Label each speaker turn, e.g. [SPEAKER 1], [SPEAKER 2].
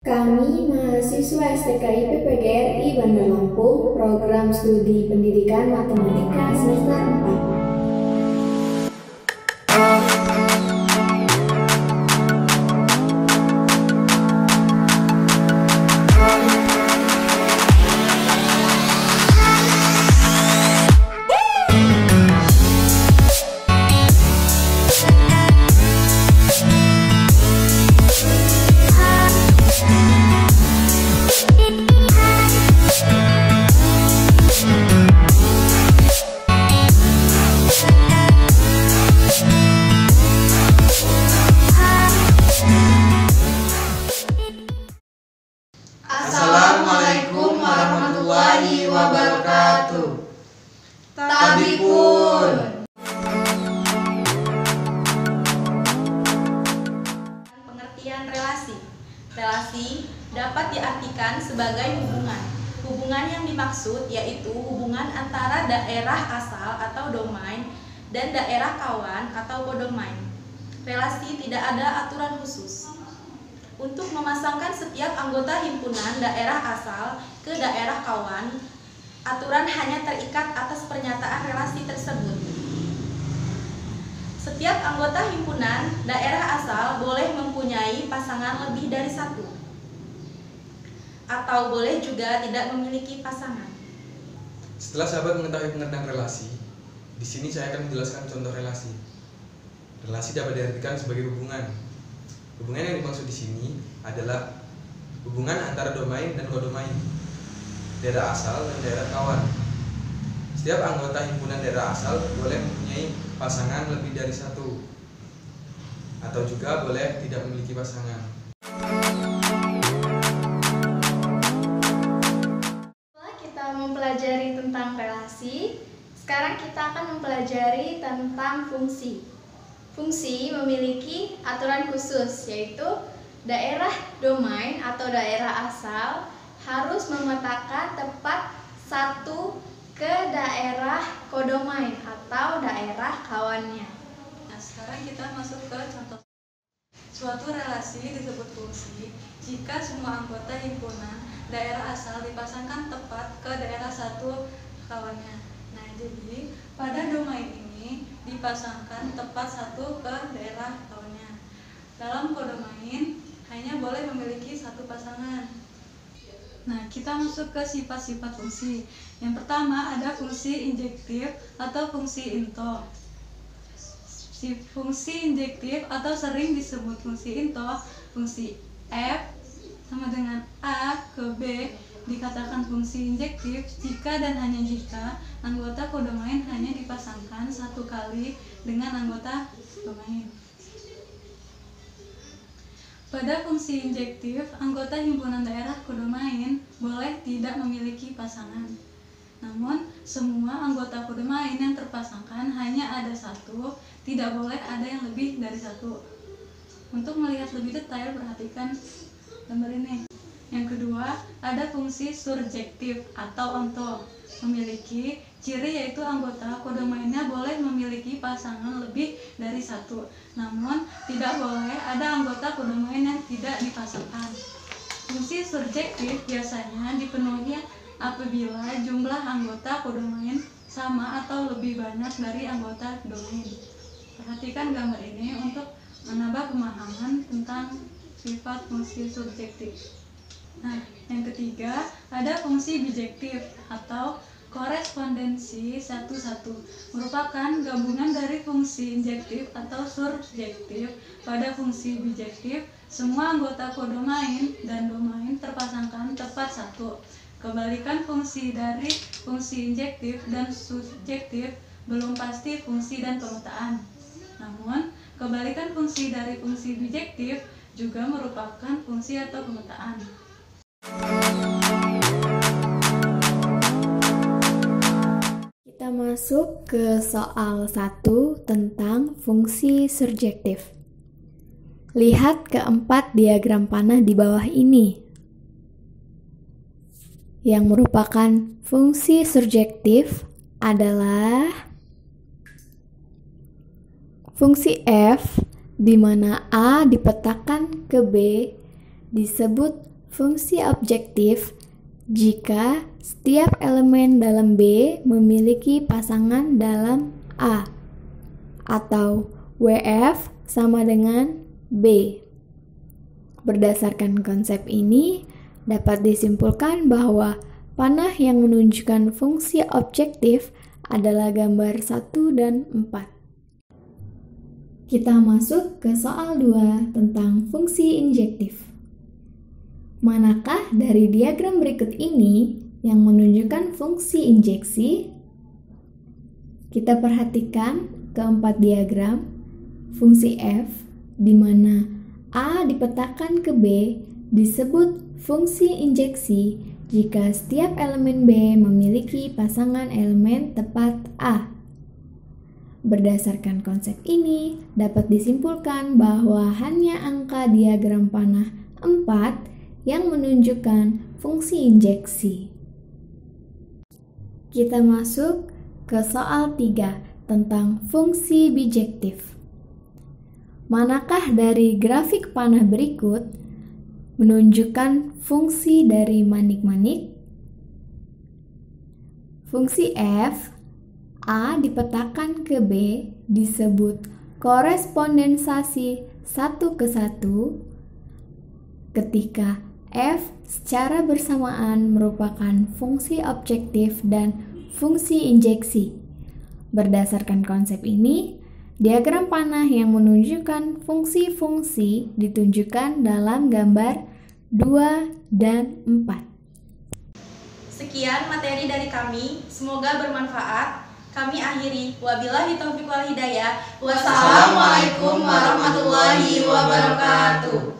[SPEAKER 1] Kami mahasiswa STKI PPGRI Bandar Lampung, program studi pendidikan matematika semester 4.
[SPEAKER 2] Assalamualaikum warahmatullahi wabarakatuh. Tabipun.
[SPEAKER 3] Pengertian relasi. Relasi dapat diartikan sebagai hubungan. Hubungan yang dimaksud yaitu hubungan antara daerah asal atau domain dan daerah kawan atau kodomain. Relasi tidak ada aturan khusus. Untuk memasangkan setiap anggota himpunan daerah asal ke daerah kawan, aturan hanya terikat atas pernyataan relasi tersebut. Setiap anggota himpunan daerah asal boleh mempunyai pasangan lebih dari satu, atau boleh juga tidak memiliki pasangan.
[SPEAKER 4] Setelah sahabat mengetahui pengertian relasi, di sini saya akan menjelaskan contoh relasi. Relasi dapat diartikan sebagai hubungan. Hubungan yang dimaksud di sini adalah hubungan antara domain dan kodomain, daerah asal dan daerah kawan. Setiap anggota himpunan daerah asal boleh mempunyai pasangan lebih dari satu, atau juga boleh tidak memiliki pasangan.
[SPEAKER 5] Setelah kita mempelajari tentang relasi, sekarang kita akan mempelajari tentang fungsi. Fungsi memiliki aturan khusus, yaitu daerah domain atau daerah asal harus memetakan tepat satu ke daerah kodomain atau daerah kawannya.
[SPEAKER 3] Nah, sekarang kita masuk ke contoh. Suatu relasi disebut fungsi jika semua anggota himpunan daerah asal dipasangkan tepat ke daerah satu kawannya. Nah, jadi pada domain ini dipasangkan tepat satu ke daerah kawannya. Dalam kodomain hanya boleh memiliki satu pasangan. Nah, kita masuk ke sifat-sifat fungsi. Yang pertama ada fungsi injektif atau fungsi into. Fungsi injektif atau sering disebut fungsi into, fungsi F sama dengan A ke B dikatakan fungsi injektif jika dan hanya jika anggota kodomain hanya dipasangkan satu kali dengan anggota domain. Pada fungsi injektif, anggota himpunan daerah kodomain boleh tidak memiliki pasangan. Namun, semua anggota kodomain yang terpasangkan hanya ada satu, tidak boleh ada yang lebih dari satu. Untuk melihat lebih detail, perhatikan gambar ini. Yang kedua, ada fungsi surjektif atau onto. Memiliki ciri yaitu anggota kodomainnya boleh memiliki pasangan lebih dari satu. Namun, tidak boleh ada anggota kodomain yang tidak dipasangkan. Fungsi surjektif biasanya dipenuhi apabila jumlah anggota kodomain sama atau lebih banyak dari anggota domain. Perhatikan gambar ini untuk menambah pemahaman tentang sifat fungsi surjektif. Nah, yang ketiga ada fungsi bijektif atau korespondensi satu-satu, merupakan gabungan dari fungsi injektif atau surjektif. Pada fungsi bijektif, semua anggota kodomain dan domain terpasangkan tepat satu. Kebalikan fungsi dari fungsi injektif dan subjektif belum pasti fungsi dan pemetaan. Namun, kebalikan fungsi dari fungsi bijektif juga merupakan fungsi atau pemetaan.
[SPEAKER 1] Kita masuk ke soal 1 tentang fungsi surjektif. Lihat keempat diagram panah di bawah ini. Yang merupakan fungsi surjektif adalah fungsi F, di mana A dipetakan ke B disebut fungsi objektif jika setiap elemen dalam B memiliki pasangan dalam A, atau WF sama dengan B. Berdasarkan konsep ini, dapat disimpulkan bahwa panah yang menunjukkan fungsi objektif adalah gambar 1 dan 4. Kita masuk ke soal 2 tentang fungsi injektif. Manakah dari diagram berikut ini yang menunjukkan fungsi injeksi? Kita perhatikan keempat diagram, fungsi F, di mana A dipetakan ke B, disebut fungsi injeksi jika setiap elemen B memiliki pasangan elemen tepat A. Berdasarkan konsep ini, dapat disimpulkan bahwa hanya angka diagram panah 4 yang menunjukkan fungsi injeksi. Kita masuk ke soal 3 tentang fungsi bijektif. Manakah dari grafik panah berikut menunjukkan fungsi dari manik-manik? Fungsi F, A dipetakan ke B disebut korespondensasi 1 ke 1 ketika F secara bersamaan merupakan fungsi objektif dan fungsi injeksi. Berdasarkan konsep ini, diagram panah yang menunjukkan fungsi-fungsi ditunjukkan dalam gambar 2 dan 4.
[SPEAKER 6] Sekian materi dari kami, semoga bermanfaat. Kami akhiri. Wabillahi taufiq wal hidayah. Wassalamualaikum warahmatullahi wabarakatuh.